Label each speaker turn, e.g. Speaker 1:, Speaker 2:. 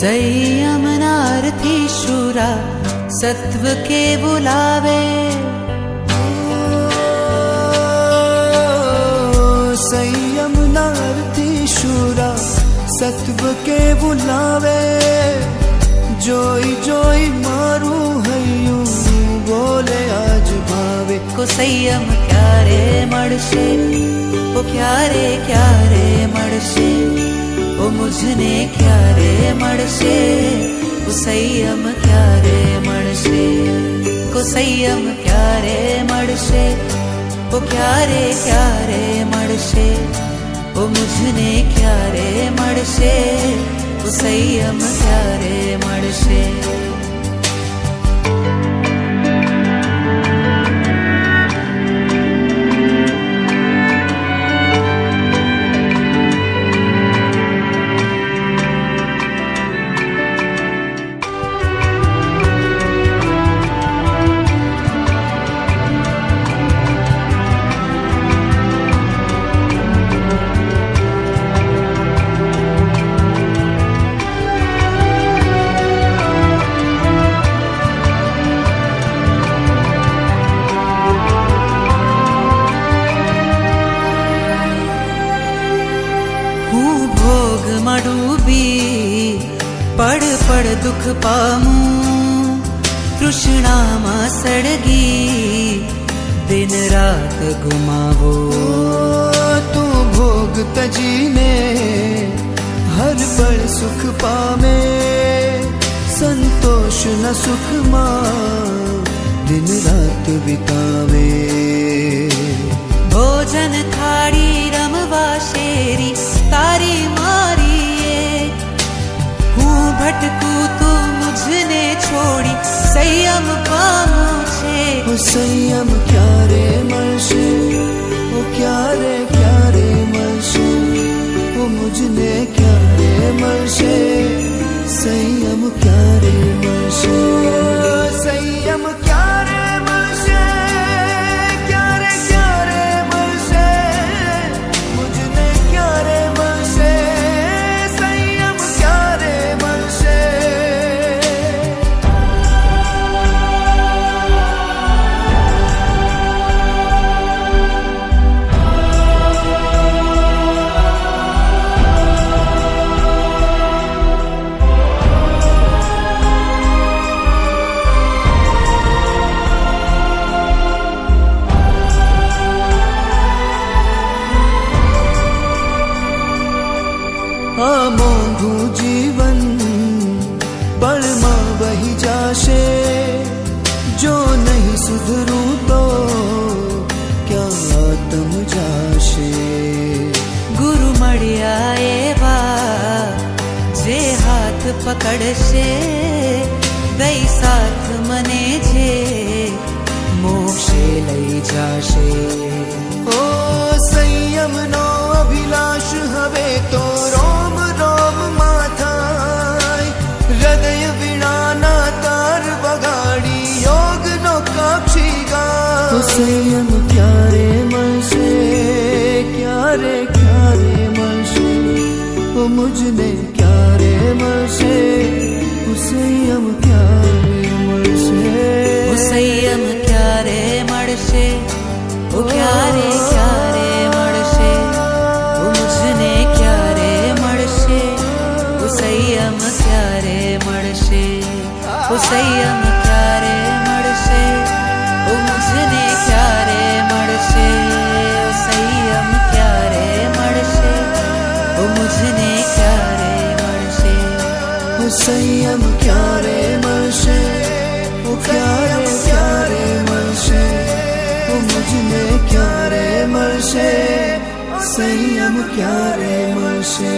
Speaker 1: संयम नारथी शूरा सत्व के बुलावे,
Speaker 2: संयम नारथी शूरा सत्व के बुलावे, जोई जोई मारू हयू बोले आज भावे।
Speaker 1: को संयम क्यारे मळशे, ओ क्यारे क्यारे मळशे, ओ मुझने क्यारे मळशे, को संयम क्यारे मळशे, को संयम क्यारे मळशे, ओ क्यारे क्यारे मळशे, ओ मुझने क्यारे मळशे, ओ संयम क्यारे मळशे। भोग मडूबी पड़ पड़ दुख पामू, तृष्णा मा सड़गी दिन रात गुमावो।
Speaker 2: तू भोग तजीने हर पल सुख पावे, संतोष न सुख मां दिन रात बितावे।
Speaker 1: भोजन थाड़ी रमवा शेरी तारी मारी ये, हूँ भटकू तू मुझने छोड़ी संयम पामू छे।
Speaker 2: ओ संयम क्यारे मळशे, ओ क्यारे क्यारे मळशे, ओ मुझने क्यारे मळशे, संयम क्यारे मळशे, संयम क्यारे मळशे, क्यारे क्यारे मळशे, मुझने क्यारे मळशे, संयम क्यारे मळशे। मोंघू जीवन पल मां बही जाशे, जो नहीं सुधरू तो क्या आत्म जाशे।
Speaker 1: गुरु मळ्या एवा जे हाथ पकड़शे, दई साथ मने जे मोक्षे लई जाशे।
Speaker 2: ओ संयम नो अभिलाष हवे तो रोम रोम माथाय, हृदय वीणाना तार बगाड़ी योग नो काक्षी गाय। ओ संयम क्यारे मळशे, क्यारे क्यारे मळशे, ओ मुझने क्यारे मळशे, ओ संयम क्यारे मळशे,
Speaker 1: ओ संयम क्यारे मळशे, ओ क्यारे क्यारे मळशे, ओ मुझने क्यारे मळशे, ओ संयम क्यारे मळशे, ओ संयम क्यारे मळशे, ओ मुझने क्यारे मळशे, ओ संयम क्यारे मळशे, ओ मुझने क्यारे मळशे,
Speaker 2: ओ संयम क्यारे मळशे, ओ क्यारे क्यारे मळशे, ओ मुझने क्यारे मळशे, संयम क्यारे मळशे।